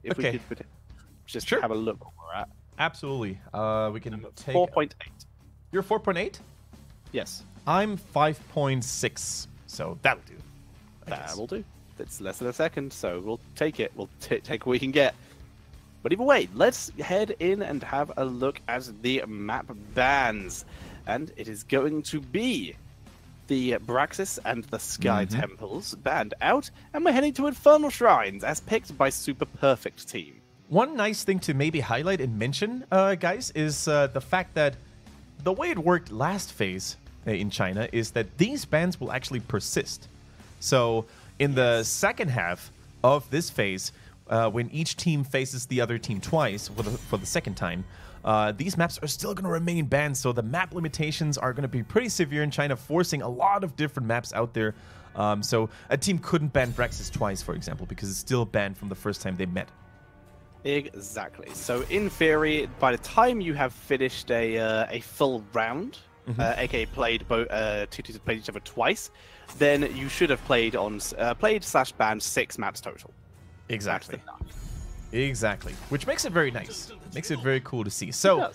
if we could just have a look where we're at. Absolutely. We can take 4.8. You're 4.8? Yes. I'm 5.6, so that'll do. That'll do. It's less than a second, so we'll take it. We'll take what we can get. But either way, let's head in and have a look at the map bans. And it is going to be the Braxis and the Sky Temples banned out, and we're heading to Infernal Shrines, as picked by Super Perfect Team. One nice thing to maybe highlight and mention, guys, is the fact that the way it worked last phase in China is that these bans will actually persist. So in the second half of this phase, when each team faces the other team twice for the second time, these maps are still going to remain banned. So the map limitations are going to be pretty severe in China, forcing a lot of different maps out there. So a team couldn't ban Braxis twice, for example, because it's still banned from the first time they met. Exactly. So in theory, by the time you have finished a full round, aka played two teams have played each other twice, then you should have played/banned 6 maps total. Exactly. Exactly. Which makes it very nice. Makes it very cool to see. So,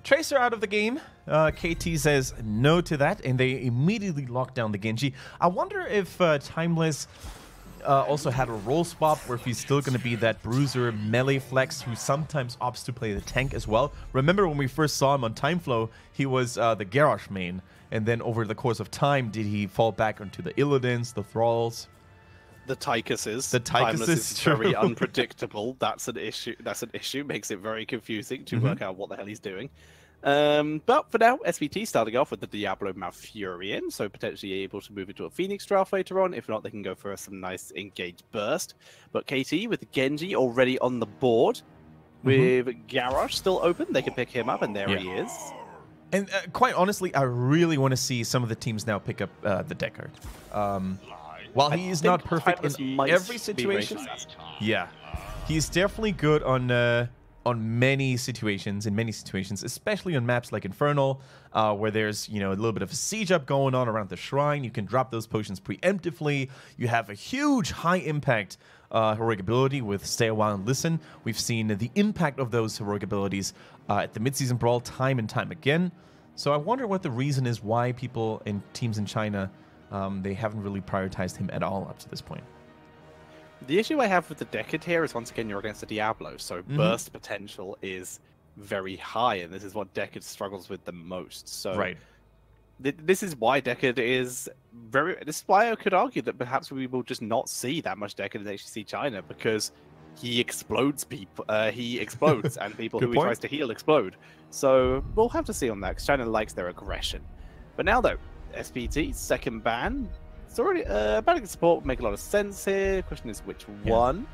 Tracer out of the game. KT says no to that, and they immediately lock down the Genji. I wonder if Timeless also had a role swap, where if he's still going to be that bruiser melee flex who sometimes opts to play the tank as well. Remember when we first saw him on Timeflow, he was the Garrosh main, and then over the course of time, did he fall back onto the Illidan's, the Thralls? The Tychuses. The Tychus is very unpredictable. That's an issue. Makes it very confusing to work out what the hell he's doing. But for now, SPT starting off with the Diablo Malfurion, so potentially able to move into a Phoenix draft later on. If not, they can go for some nice engaged burst. But KT with Genji already on the board, with Garrosh still open, they can pick him up, and there he is. And quite honestly, I really want to see some of the teams now pick up the Deckard. While he is not perfect in every situation, he's definitely good on many situations, especially on maps like Infernal, where there's a little bit of a siege up going on around the shrine. You can drop those potions preemptively. You have a huge high impact heroic ability with Stay a While and Listen. We've seen the impact of those heroic abilities at the midseason brawl time and time again. So I wonder what the reason is why people and teams in China, they haven't really prioritized him at all up to this point. The issue I have with the Deckard here is, once again, you're against the Diablo, so burst potential is very high, and this is what Deckard struggles with the most. So this is why Deckard is this is why I could argue that perhaps we will just not see that much Deckard in HGC China, because he explodes people. He explodes, and people who he tries to heal explode. So we'll have to see on that, because China likes their aggression. But now, though, SPT, second ban. It's already banning support would make a lot of sense here. Question is which one?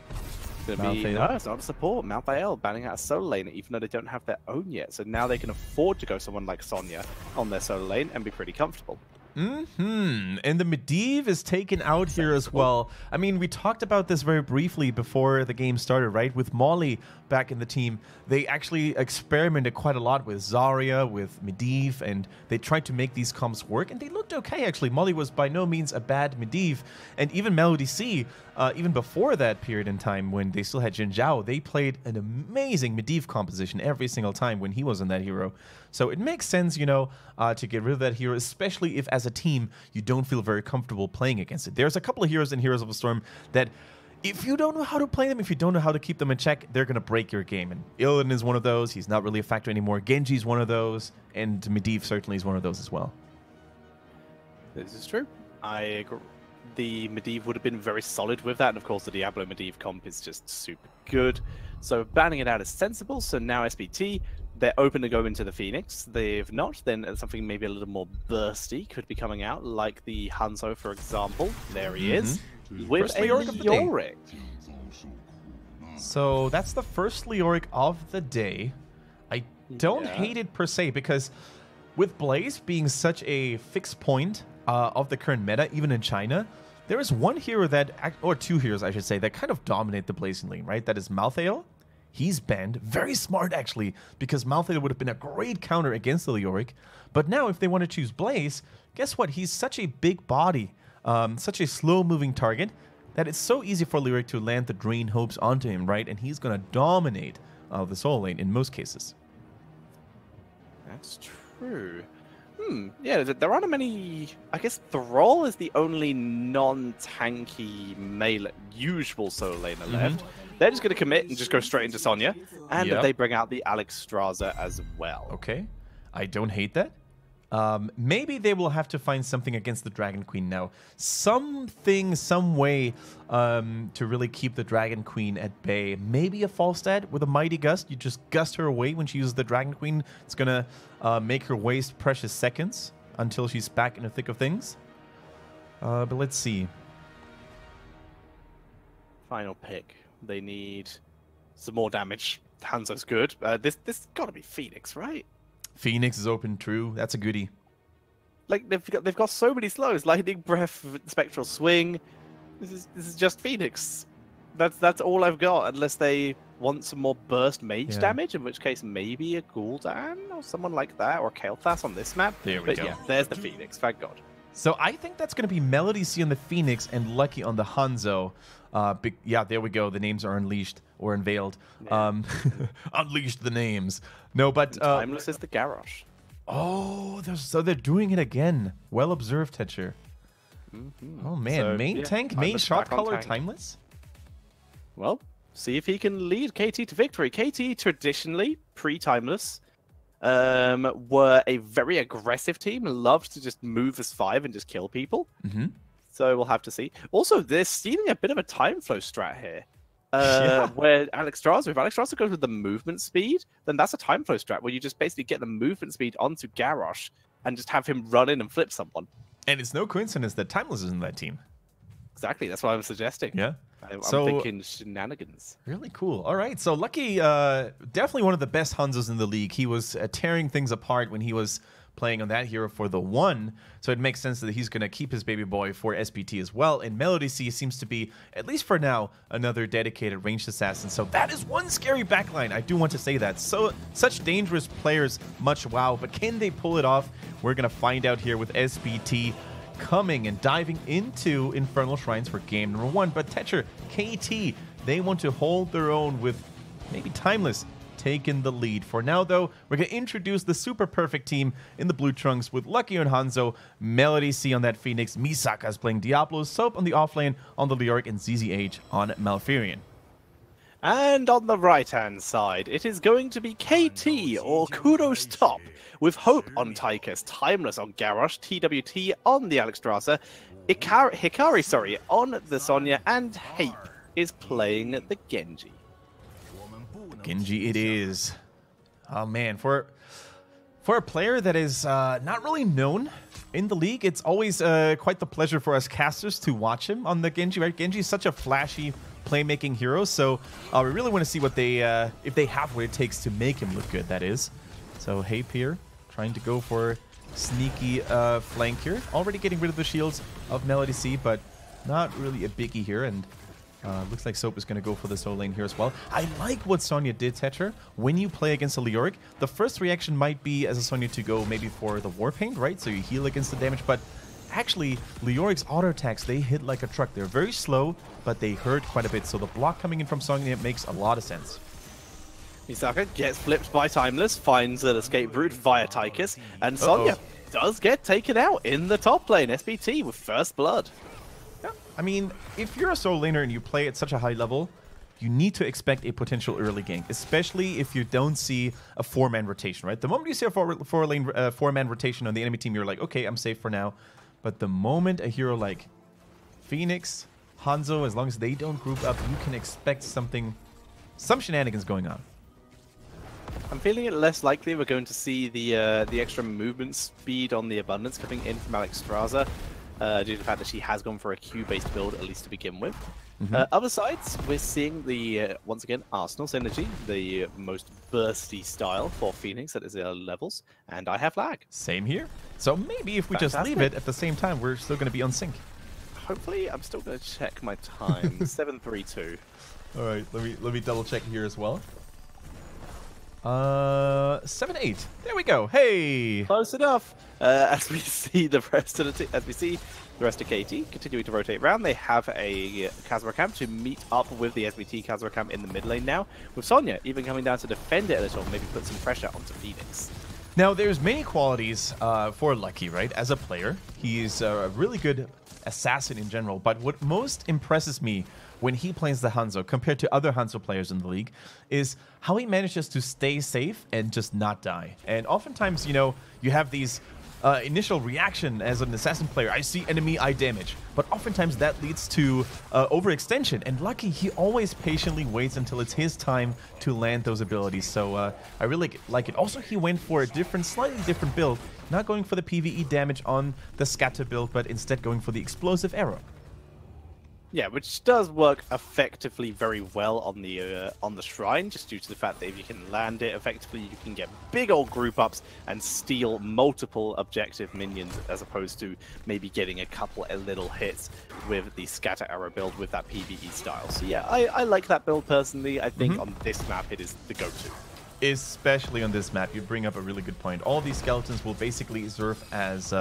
It's gonna be no, it's not a support. Malthael banning out a solo lane, even though they don't have their own yet. So now they can afford to go someone like Sonya on their solo lane and be pretty comfortable. And the Medivh is taken out here as well. I mean, we talked about this very briefly before the game started, right? With Molly back in the team, they actually experimented quite a lot with Zarya, with Medivh, and they tried to make these comps work, and they looked okay, actually. Molly was by no means a bad Medivh, and even Melody C, even before that period in time when they still had Jin Zhao, they played an amazing Medivh composition every single time when he was on that hero. So it makes sense, to get rid of that hero, especially if as a team you don't feel very comfortable playing against it. There's a couple of heroes in Heroes of the Storm that, if you don't know how to play them, if you don't know how to keep them in check, they're going to break your game. And Illidan is one of those. He's not really a factor anymore. Genji's one of those. And Medivh certainly is one of those as well. This is true. I agree. The Medivh would have been very solid with that. And of course, the Diablo Medivh comp is just super good. So banning it out is sensible. So now SPT, they're open to go into the Phoenix. If not, then something maybe a little more bursty could be coming out, like the Hanzo, for example. There he is. With a Leoric. So that's the first Leoric of the day. I don't hate it per se, because with Blaze being such a fixed point of the current meta, even in China, there is one hero or two heroes, I should say, that kind of dominate the Blazing lane, right? That is Malthael. He's banned. Very smart, actually, because Malthael would have been a great counter against the Leoric. But now, if they want to choose Blaze, guess what? He's such a big body, such a slow-moving target. that it's so easy for Lyric to land the Drain Hopes onto him, right? And he's going to dominate the solo lane in most cases. That's true. Yeah, there aren't many... I guess Thrall is the only non-tanky melee usual solo laner left. They're just going to commit and just go straight into Sonya. And they bring out the Alexstrasza as well. Okay. I don't hate that. Maybe they will have to find something against the Dragon Queen now. Something, some way to really keep the Dragon Queen at bay. Maybe a Falstad with a Mighty Gust. You just gust her away when she uses the Dragon Queen. It's going to make her waste precious seconds until she's back in the thick of things. But let's see. Final pick. They need some more damage. Hanzo's good. This got to be Phoenix, right? Phoenix is open, true. That's a goodie. Like they've got so many slows: Lightning Breath, Spectral Swing. This is just Phoenix. That's all I've got, unless they want some more burst mage damage, in which case maybe a Gul'dan or someone like that, or Kael'thas on this map. There we go. Yeah, there's the Phoenix. Thank God. So I think that's going to be Melody C on the Phoenix and Lucky on the Hanzo. Yeah, there we go. The names are unleashed or unveiled. Yeah. Unleashed the names. No, but... Timeless is the Garrosh. Oh, so they're doing it again. Well observed, Tetcher. Oh, man. So, main tank, main shot caller, Timeless? Well, see if he can lead KT to victory. KT, traditionally, pre-Timeless, were a very aggressive team. Loved to just move as 5 and just kill people. So we'll have to see. Also, they're stealing a bit of a time flow strat here. Where Alexstrasza, if Alexstrasza goes with the movement speed, then that's a time flow strat where you just basically get the movement speed onto Garrosh and just have him run in and flip someone. And it's no coincidence that Timeless is in that team. Exactly, that's what I'm suggesting. Yeah. I'm thinking shenanigans. Really cool. All right, so Lucky, definitely one of the best Hanzos in the league. He was tearing things apart when he was playing on that hero for the 1, so it makes sense that he's going to keep his baby boy for SPT as well. And Melody C seems to be, at least for now, another dedicated ranged assassin. So that is one scary backline. I do want to say that. So such dangerous players, much wow, but can they pull it off? We're going to find out here with SPT coming and diving into Infernal Shrines for game number 1. But Tetcher, KT, they want to hold their own with maybe Timeless taking the lead. For now, though, we're going to introduce the super perfect team in the blue trunks with Lucky on Hanzo, Melody C on that Phoenix, Misaka's playing Diablo, Soap on the offlane on the Leoric, and ZZH on Malfurion. And on the right-hand side, it is going to be KT, or Kudos Top, with Hope on Tychus, Timeless on Garrosh, TWT on the Alexstrasza, Hikari, on the Sonya, and Hape is playing the Genji. Genji it is. Oh man, for a player that is not really known in the league, it's always quite the pleasure for us casters to watch him on the Genji, right? Genji is such a flashy playmaking hero, so we really want to see what they, if they have what it takes to make him look good, that is. So Hape here, trying to go for sneaky flank here. Already getting rid of the shields of Melody C, but not really a biggie here, and looks like Soap is going to go for the solo lane here as well. I like what Sonya did, Tetcher. When you play against a Leoric, the first reaction might be as a Sonya to go maybe for the Warpaint, right? So you heal against the damage, but actually, Leoric's auto attacks, they hit like a truck. They're very slow, but they hurt quite a bit. So the block coming in from Sonya makes a lot of sense. Misaka gets flipped by Timeless, finds an escape route via Tychus, and Sonya does get taken out in the top lane, SPT, with first blood. I mean, if you're a solo laner and you play at such a high level, you need to expect a potential early gank, especially if you don't see a 4-man rotation, right? The moment you see a 4-man rotation on the enemy team, you're like, okay, I'm safe for now. But the moment a hero like Phoenix, Hanzo, as long as they don't group up, you can expect some shenanigans going on. I'm feeling it less likely we're going to see the extra movement speed on the Abundance coming in from Alexstrasza. Due to the fact that she has gone for a Q-based build, at least to begin with. Other sides, we're seeing the, once again, Arsenal synergy, the most bursty style for Phoenix at its levels, and I have lag. Same here. So maybe if we just leave it at the same time, we're still going to be on sync. Hopefully, I'm still going to check my time. 732. All right, let me double check here as well. 7-8. There we go. Hey! Close enough. As we see the rest of the KT continuing to rotate around, they have a Kazuma camp to meet up with the SPT Kazuma camp in the mid lane now, with Sonya even coming down to defend it a little, maybe put some pressure onto Phoenix. Now, there's many qualities for Lucky, right? As a player, he's a really good assassin in general, but what most impresses me when he plays the Hanzo compared to other Hanzo players in the league is how he manages to stay safe and just not die. And oftentimes, you know, you have these initial reaction as an assassin player. I see enemy, I damage. But oftentimes that leads to overextension. And Lucky, he always patiently waits until it's his time to land those abilities. So I really like it. Also, he went for a different, slightly different build. Not going for the PvE damage on the scatter build, but instead going for the explosive arrow. Yeah, which does work effectively very well on the shrine, just due to the fact that if you can land it effectively, you can get big old group ups and steal multiple objective minions, as opposed to maybe getting a couple of little hits with the scatter arrow build with that PvE style. So yeah, I like that build personally. I think on this map it is the go-to. Especially on this map, you bring up a really good point. All these skeletons will basically serve as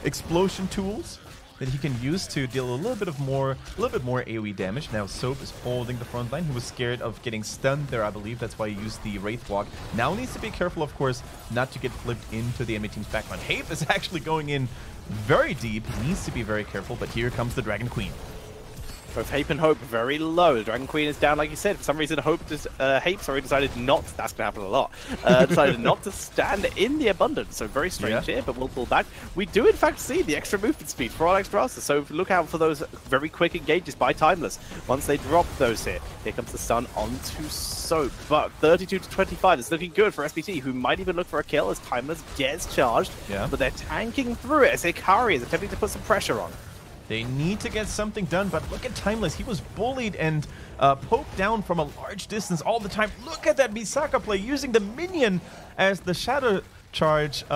explosion tools that he can use to deal a little bit more AoE damage. Now Soap is holding the front line. He was scared of getting stunned there, I believe. That's why he used the Wraith Walk. Now needs to be careful, of course, not to get flipped into the enemy team's backline. Hape is actually going in very deep. He needs to be very careful, but here comes the Dragon Queen. Both Hape and Hope very low. The Dragon Queen is down, like you said. For some reason, Hape decided not. That's going to happen a lot. Decided not to stand in the abundance. So very strange here, but we'll pull back. We do, in fact, see the extra movement speed for our Extrasa. So look out for those very quick engages by Timeless. Once they drop those here comes the stun onto Soap. But 32 to 25 is looking good for SPT, who might even look for a kill as Timeless gets charged. Yeah. But they're tanking through it as Ikari is attempting to put some pressure on. They need to get something done, but look at Timeless. He was bullied and poked down from a large distance all the time. Look at that Misaka play, using the minion as the Shadow Charge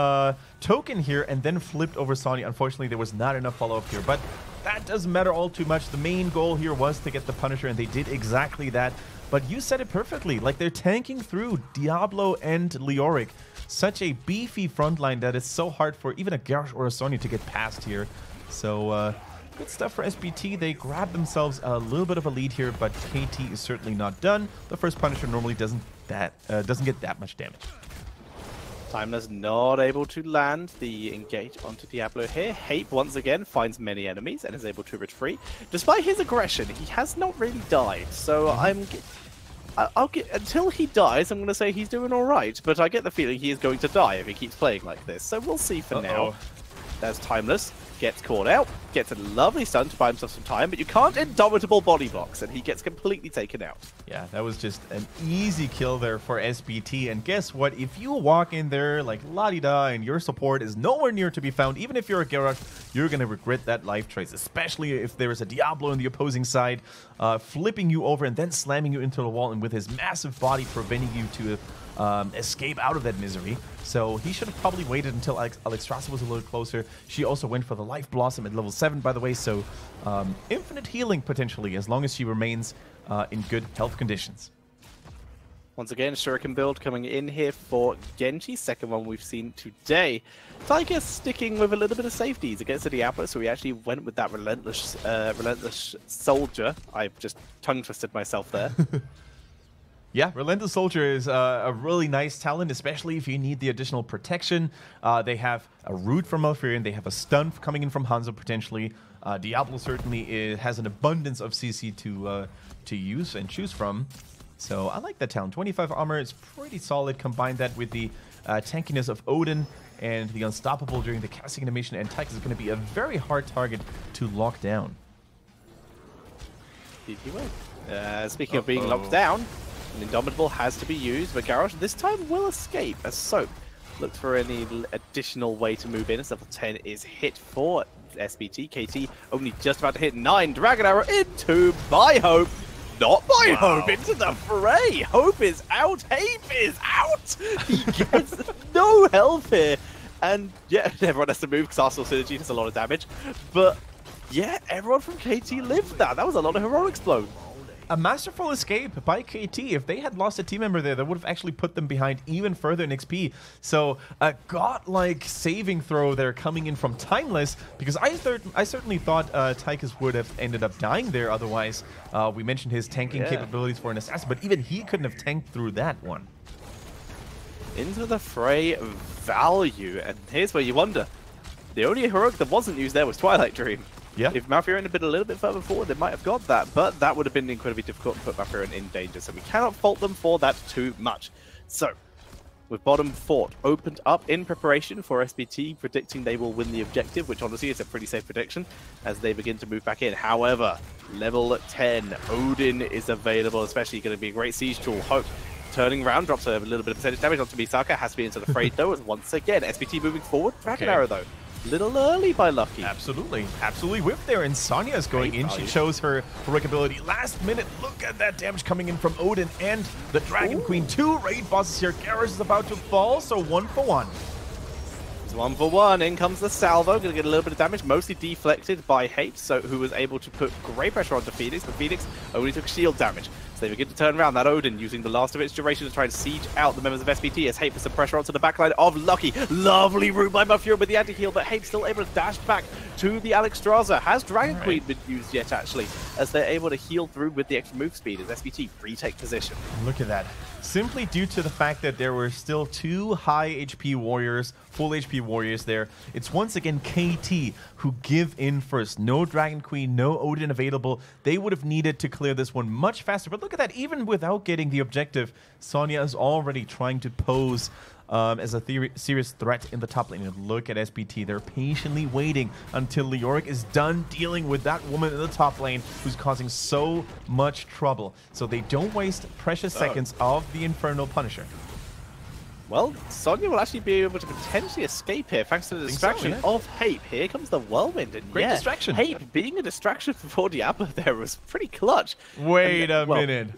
token here, and then flipped over Sonya. Unfortunately, there was not enough follow-up here, but that doesn't matter all too much. The main goal here was to get the Punisher, and they did exactly that. But you said it perfectly. Like, they're tanking through Diablo and Leoric. Such a beefy frontline that it's so hard for even a Garrosh or a Sonya to get past here. So, good stuff for SPT. They grab themselves a little bit of a lead here, but KT is certainly not done. The first Punisher normally doesn't get that much damage. Timeless not able to land the engage onto Diablo here. Hape once again finds many enemies and is able to retreat. Despite his aggression, he has not really died. So I'll get until he dies. I'm going to say he's doing all right, but I get the feeling he is going to die if he keeps playing like this. So we'll see for now. There's Timeless. Gets caught out, gets a lovely stun to buy himself some time, but you can't indomitable body blocks, and he gets completely taken out. Yeah, that was just an easy kill there for SPT, and guess what? If you walk in there like la-di-da and your support is nowhere near to be found, even if you're a Garrosh, you're going to regret that life choice, especially if there is a Diablo on the opposing side, flipping you over and then slamming you into the wall, and with his massive body preventing you to escape out of that misery. So he should have probably waited until Alexstrasza was a little closer. She also went for the Life Blossom at level 7, by the way, so infinite healing potentially, as long as she remains in good health conditions. Once again, Shuriken build coming in here for Genji, second one we've seen today. Tiger sticking with a little bit of safeties against the Diablo, so we actually went with that relentless soldier. I've just tongue-twisted myself there. Yeah, Relentless Soldier is a really nice talent, especially if you need the additional protection. They have a root from Malfurion, they have a stun coming in from Hanzo potentially. Diablo certainly has an abundance of CC to use and choose from. So I like that talent. 25 armor is pretty solid. Combine that with the tankiness of Odin and the Unstoppable during the casting animation, and Tyke is going to be a very hard target to lock down. Speaking of being locked down, an Indomitable has to be used, but Garrosh this time will escape as Soap looks for any additional way to move in as level 10 is hit for SPT. KT only just about to hit 9. Dragon Arrow into by Hope. Not by Hope, into the fray. Hope is out. Hape is out. He gets no health here. And yeah, everyone has to move because Arsenal Synergy does a lot of damage. But yeah, everyone from KT lived that. That was a lot of heroics blown. a masterful escape by KT. If they had lost a team member there, that would have actually put them behind even further in XP. So a godlike saving throw there coming in from Timeless, because I certainly thought Tychus would have ended up dying there otherwise. We mentioned his tanking capabilities for an assassin, but even he couldn't have tanked through that one. Into the fray value, and here's where you wonder. The only heroic that wasn't used there was Twilight Dream. Yeah. If Malfurion had been a little bit further forward, they might have got that, but that would have been incredibly difficult to put Malfurion in danger, so we cannot fault them for that too much. So, with bottom fort opened up in preparation for SPT, predicting they will win the objective, which honestly is a pretty safe prediction as they begin to move back in. However, level 10, Odin is available, especially going to be a great siege tool. Hope turning around, drops a little bit of percentage damage onto Misaka, has to be into the fray though, as once again, SPT moving forward. Dragon Arrow though. Little early by Lucky. Absolutely. Absolutely whip there. And Sonya is going in. She shows her heroic ability. Last minute, look at that damage coming in from Odin and the Dragon Queen. 2 raid bosses here. Garrus is about to fall, so 1 for 1. It's 1 for 1. In comes the salvo. Going to get a little bit of damage, mostly deflected by Hate, so who was able to put great pressure onto Phoenix, but Phoenix only took shield damage. So they begin to turn around that Odin, using the last of its duration to try and siege out the members of SPT as Hate puts some pressure onto the backline of Lucky. Lovely route by Malfurion with the anti-heal, but Hate still able to dash back to the Alexstrasza. Has Dragon Queen been used yet, actually, as they're able to heal through with the extra move speed as SPT retake position. Look at that. Simply due to the fact that there were still 2 high HP warriors, full HP warriors there, it's once again KT who give in first. No Dragon Queen, no Odin available. They would have needed to clear this one much faster. But look at that, even without getting the objective, Sonya is already trying to pose as a serious threat in the top lane. And look at SPT. They're patiently waiting until Leoric is done dealing with that woman in the top lane who's causing so much trouble. So they don't waste precious seconds of the Infernal Punisher. Well, Sonya will actually be able to potentially escape here thanks to the distraction of Hate. Here comes the Whirlwind. And great distraction. Hate being a distraction for Diablo there was pretty clutch. Wait a minute.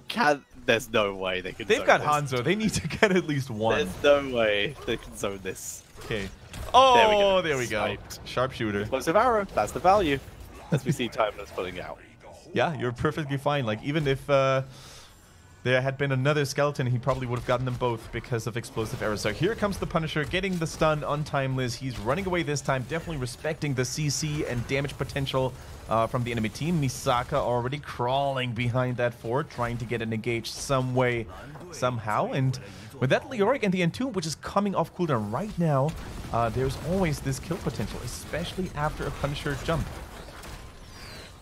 There's no way they can They've got Hanzo. They need to get at least one. There's no way they can zone this. Okay. Oh, there we go. Sharpshooter. Explosive arrow. That's the value. As we see Timeless pulling out. Yeah, you're perfectly fine. Like, even if there had been another skeleton, he probably would have gotten them both because of explosive arrows. So here comes the Punisher, getting the stun on Timeless. He's running away this time, definitely respecting the CC and damage potential from the enemy team. Misaka already crawling behind that fort, trying to get it engaged some way, somehow. And with that Leoric and the Entomb, which is coming off cooldown right now, there's always this kill potential, especially after a Punisher jump.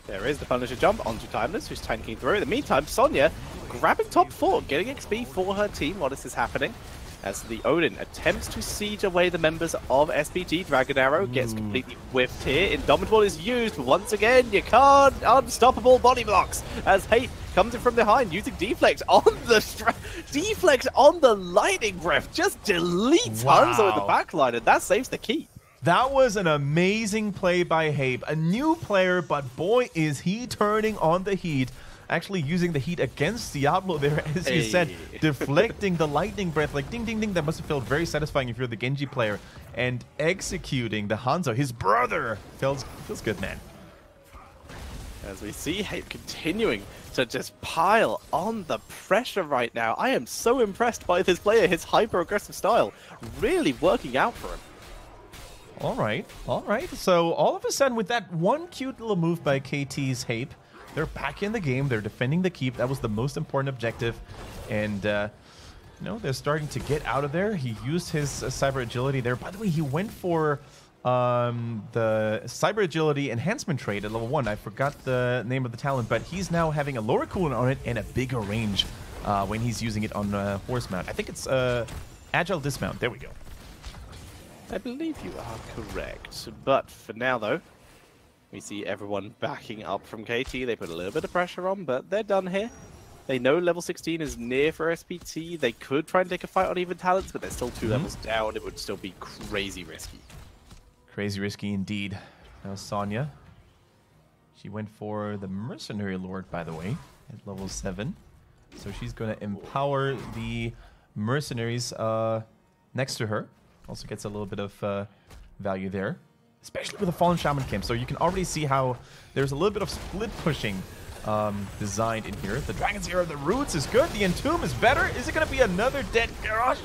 There is the Punisher jump onto Timeless, who's tanking through. In the meantime, Sonya grabbing top 4, getting XP for her team while this is happening. As the Odin attempts to siege away the members of SPT, Dragon Arrow gets completely whiffed here. Indomitable is used once again. You can't unstoppable body blocks as Hate comes in from behind using deflect on the lightning breath. Just deletes Hanzo in the backline, and that saves the keep. That was an amazing play by Habe. A new player, but boy, is he turning on the heat. Actually using the heat against Diablo there, as you said, deflecting the lightning breath, like ding, ding, ding. That must have felt very satisfying if you're the Genji player. And executing the Hanzo, his brother, feels good, man. As we see Habe continuing to just pile on the pressure right now. I am so impressed by this player, his hyper-aggressive style, really working out for him. All right. So all of a sudden, with that one cute little move by KT's Habe, they're back in the game. They're defending the keep. That was the most important objective. And, you know, they're starting to get out of there. He used his cyber agility there. By the way, he went for the cyber agility enhancement trait at level 1. I forgot the name of the talent, but he's now having a lower cooldown on it and a bigger range when he's using it on horse mount. I think it's agile dismount. There we go. I believe you are correct. But for now, though, we see everyone backing up from KT. They put a little bit of pressure on, but they're done here. They know level 16 is near for SPT. They could try and take a fight on even talents, but they're still 2 levels down. It would still be crazy risky. Crazy risky indeed. Now Sonya. She went for the Mercenary Lord, by the way, at level 7. So she's going to empower the mercenaries next to her. Also gets a little bit of value there, especially with the Fallen Shaman camp. So you can already see how there's a little bit of split pushing designed in here. The Dragon's Ear of the Roots is good. The Entomb is better. Is it going to be another dead Garrosh?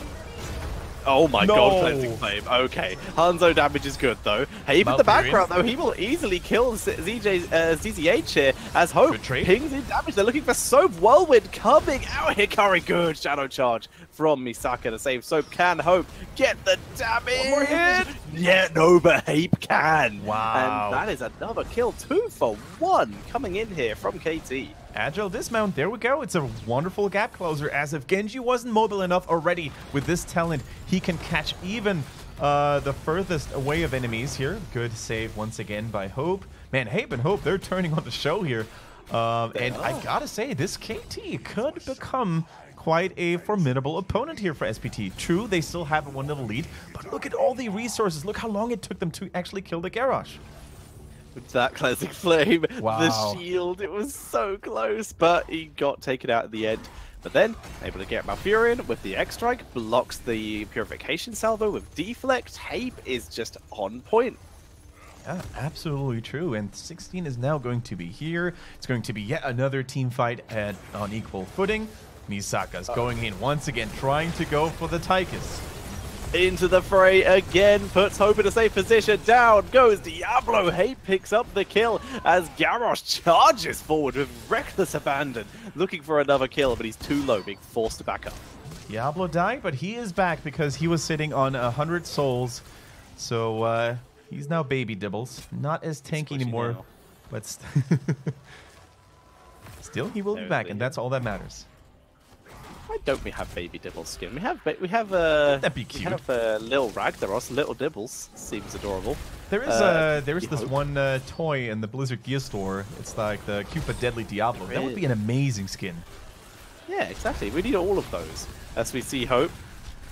Oh my god, Cleansing Flame. Okay. Hanzo damage is good, though. Hey, even in the background, though, he will easily kill ZZH here as Hope pings in damage. They're looking for Soap. Whirlwind coming out. Hikari, good Shadow Charge from Misaka to save Soap. Can Hope get the damage? One more hit. Yeah, no, but Hape can. Wow. And that is another kill. 2 for 1 coming in here from KT. Agile dismount, there we go. It's a wonderful gap closer, as if Genji wasn't mobile enough already. With this talent, he can catch even the furthest away of enemies here. Good save once again by Hope. Man, Hape and Hope, they're turning on the show here. And I gotta say, this KT could become quite a formidable opponent here for SPT. True, they still have a 1-level lead, but look at all the resources. Look how long it took them to actually kill the Garrosh. With that Cleansing Flame, wow. The shield, it was so close, but he got taken out at the end. But then, able to get Malfurion with the X-Strike, blocks the Purification Salvo with Deflect. Hape is just on point. Yeah, absolutely true. And 16 is now going to be here. It's going to be yet another team fight on equal footing. Misaka's going in once again, trying to go for the Tychus. Into the fray again, puts Hope in a safe position. Down goes Diablo. Hape picks up the kill as Garrosh charges forward with reckless abandon, looking for another kill, but he's too low, being forced to back up. Diablo died, but he is back because he was sitting on 100 souls. So he's now baby Dibbles. Not as tanky anymore, now. But still he will be back, and that's all that matters. Why don't we have baby Dibbles skin? We have that'd be cute. We have little Ragnaros, little Dibbles. Seems adorable. There is this one toy in the Blizzard Gear store. It's like the Cupid Deadly Diablo. That would be an amazing skin. Yeah, exactly. We need all of those. As we see Hope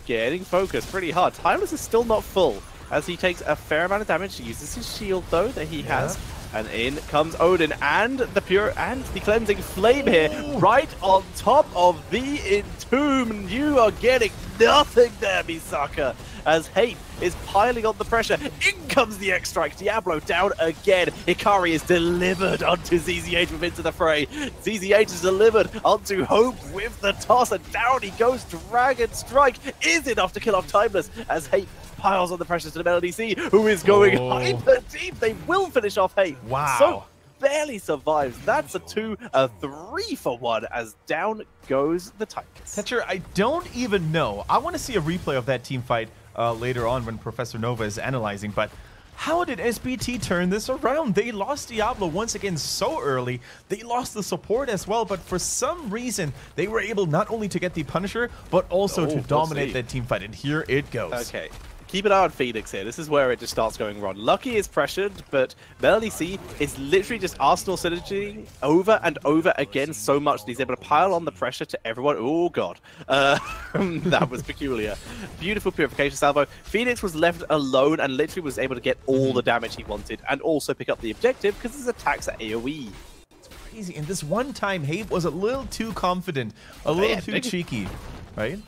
getting focused pretty hard. Timeless is still not full as he takes a fair amount of damage. He uses his shield though that he has. And in comes Odin and the Cleansing Flame here, right on top of the Entomb. You are getting nothing there, Misaka, as Hape is piling on the pressure. In comes the X-Strike. Diablo down again. Hikari is delivered onto ZZH with Into the Fray. ZZH is delivered onto Hope with the toss, and down he goes. Dragon Strike is enough to kill off Timeless as Hape piles on the pressure to the Melody C, who is going hyper deep. They will finish off Hape. Wow. So barely survives. That's a 3 for 1 as down goes the Tychus. Tetcher, I don't even know. I want to see a replay of that team fight later on when Professor Nova is analyzing, but how did SPT turn this around? They lost Diablo once again so early. They lost the support as well, but for some reason, they were able not only to get the Punisher, but also to dominate that team fight. And here it goes. Okay. Keep an eye on Phoenix here. This is where it just starts going wrong. Lucky is pressured, but Melody C is literally just Arsenal synergy over and over again so much that he's able to pile on the pressure to everyone. Oh, God. That was peculiar. Beautiful Purification Salvo. Phoenix was left alone and literally was able to get all the damage he wanted and also pick up the objective because his attacks are AoE. It's crazy. And this one time, Hape was a little too confident, a little too cheeky, right?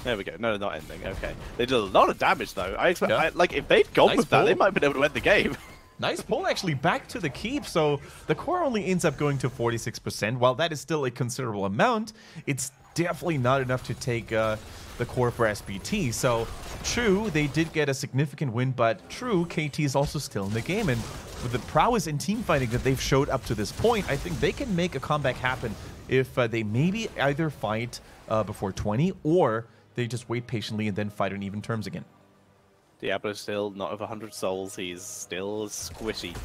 There we go. No, not ending. Okay. They did a lot of damage, though. I expect, like, if they'd gone with that, they might have been able to end the game. Nice pull, actually, back to the keep. So the core only ends up going to 46%. While that is still a considerable amount, it's definitely not enough to take the core for SPT. So, true, they did get a significant win, but true, KT is also still in the game. And with the prowess in team fighting that they've showed up to this point, I think they can make a comeback happen if they maybe either fight before 20 or they just wait patiently and then fight on even terms again. Diablo's still not over 100 souls. He's still squishy.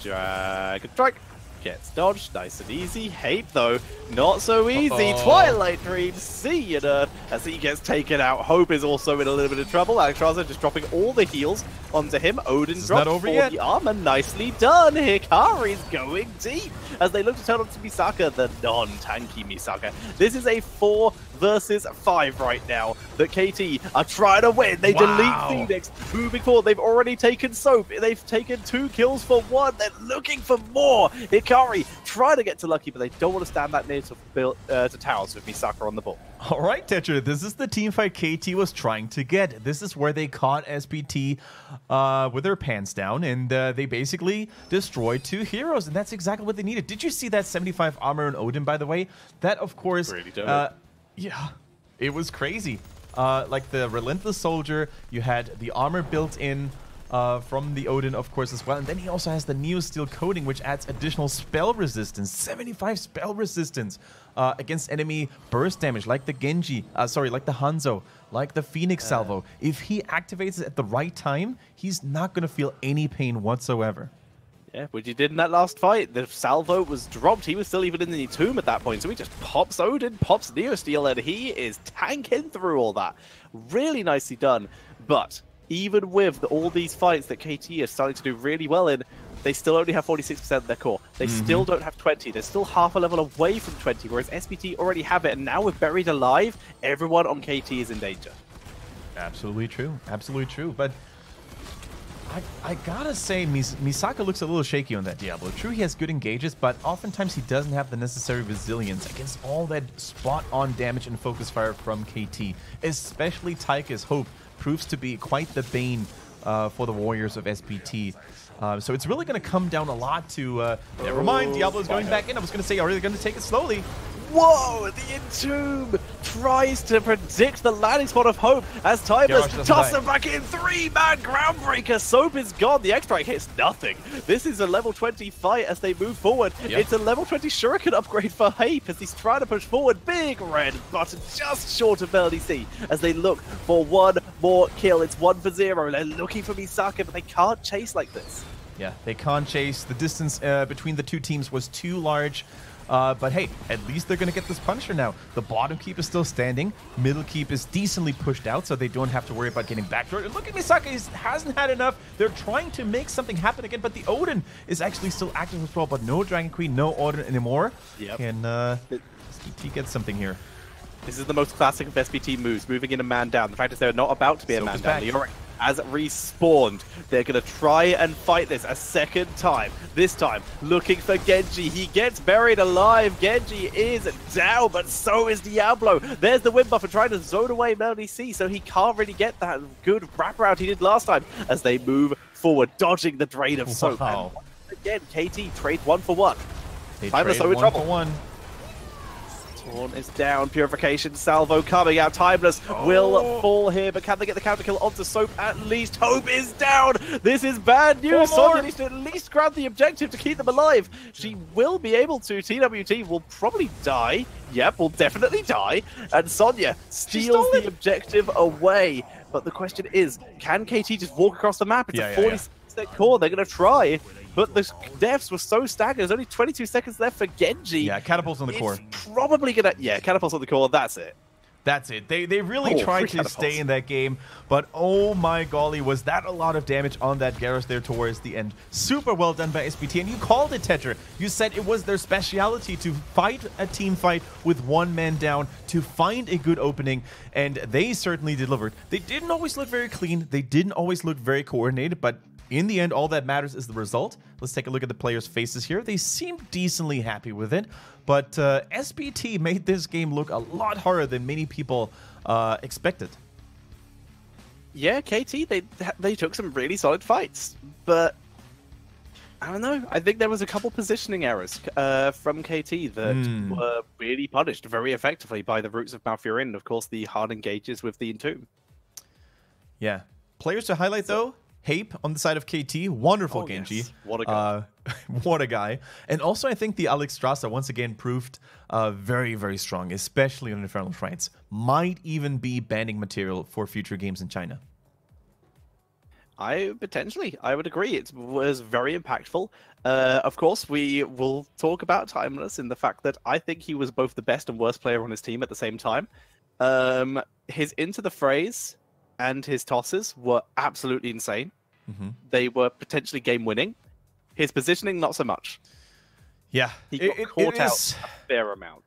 Dragon Strike gets dodged. Nice and easy. Hape, though, not so easy. Twilight Dream, see you, nerd, as he gets taken out. Hope is also in a little bit of trouble. Alexstrasza just dropping all the heals onto him. Odin drops for the armor. Nicely done. Hikari's going deep as they look to turn on to Misaka, the non-tanky Misaka. This is a 4 versus 5 right now. The KT are trying to win. They delete Phoenix. Moving forward, they've already taken Soap. They've taken 2 kills for 1. They're looking for more. Hikari trying to get to Lucky, but they don't want to stand that near to towers with Misaka on the ball. All right, Tetra, this is the teamfight KT was trying to get. This is where they caught SPT with their pants down, and they basically destroyed 2 heroes, and that's exactly what they needed. Did you see that 75 armor on Odin, by the way? That, of course, really yeah, it was crazy. Like the Relentless Soldier, you had the armor built in from the Odin, of course, as well. And then he also has the Neo Steel coating, which adds additional spell resistance, 75 spell resistance against enemy burst damage, like the Genji, like the Hanzo, like the Phoenix Salvo. If he activates it at the right time, he's not going to feel any pain whatsoever. Yeah, which he did in that last fight. The salvo was dropped. He was still even in the tomb at that point. So he just pops Odin, pops Neo Steel, and he is tanking through all that. Really nicely done. But even with all these fights that KT is starting to do really well in, they still only have 46% of their core. They still don't have 20. They're still half a level away from 20, whereas SPT already have it. And now with Buried Alive, everyone on KT is in danger. Absolutely true. Absolutely true. But I gotta say, Misaka looks a little shaky on that Diablo. True, he has good engages, but oftentimes he doesn't have the necessary resilience against all that spot-on damage and focus fire from KT. Especially Taika's Hope proves to be quite the bane for the Warriors of SPT. So it's really going to come down a lot to... never mind, Diablo's going back in. I was going to say, are they going to take it slowly? Whoa! The Entomb tries to predict the landing spot of Hope as Timeless tosses him back in. 3-man groundbreaker. Soap is gone. The X-Strike hits nothing. This is a level 20 fight as they move forward. Yep. It's a level 20 Shuriken upgrade for Hape as he's trying to push forward. Big red button just short of Melody C as they look for one more kill. It's 1 for 0. They're looking for Misaka, but they can't chase like this. Yeah, they can't chase. The distance between the 2 teams was too large. But hey, at least they're going to get this Punisher now. The bottom keep is still standing. Middle keep is decently pushed out, so they don't have to worry about getting backdoored. And look at Misaka, he hasn't had enough. They're trying to make something happen again, but the Odin is actually still active as well. But no Dragon Queen, no Odin anymore. Yep. Can SPT get something here? This is the most classic of SPT moves, moving in a man down. The fact is they're not about to be a man down. Leoric has respawned. They're going to try and fight this a second time. This time, looking for Genji. He gets buried alive. Genji is down, but so is Diablo. There's the wind buffer trying to zone away Melody C, so he can't really get that good wraparound he did last time as they move forward, dodging the drain of Soap. Wow. And again, KT trades 1 for 1. They Timeless trade in trouble. 1 for 1. Torn is down. Purification salvo coming out. Timeless will fall here, but can they get the counter kill onto Soap at least? Hope is down. This is bad news. Sonya needs to at least grab the objective to keep them alive. She will be able to. TWT will probably die. Yep, will definitely die. And Sonya steals the objective away. But the question is, can KT just walk across the map? It's a 46% core. They're going to try. But the deaths were so staggered. There's only 22 seconds left for Genji. Yeah, catapults on the core. Probably gonna... Yeah, catapults on the core. That's it. That's it. They really tried to stay in that game, but oh my golly, was that a lot of damage on that Garrus there towards the end. Super well done by SPT, and you called it, Tetra. You said it was their speciality to fight a team fight with 1 man down, to find a good opening, and they certainly delivered. They didn't always look very clean. They didn't always look very coordinated, but in the end, all that matters is the result. Let's take a look at the players' faces here. They seem decently happy with it, but SPT made this game look a lot harder than many people expected. Yeah, KT, they took some really solid fights, but I don't know. I think there was a couple positioning errors from KT that were really punished very effectively by the Roots of Malfurion and, of course, the hard engages with the Entomb. Yeah. Players to highlight, though. Hape on the side of KT, wonderful Genji. Yes. What a guy. What a guy. And also, I think the Alex Strasser once again proved very, very strong, especially on Infernal Shrines. Might even be banning material for future games in China. I would agree. It was very impactful. Of course, we will talk about Timeless in the fact that I think he was both the best and worst player on his team at the same time. His Into the Phrase and his tosses were absolutely insane. They were potentially game-winning. His positioning, not so much. Yeah. He got caught out a fair amount.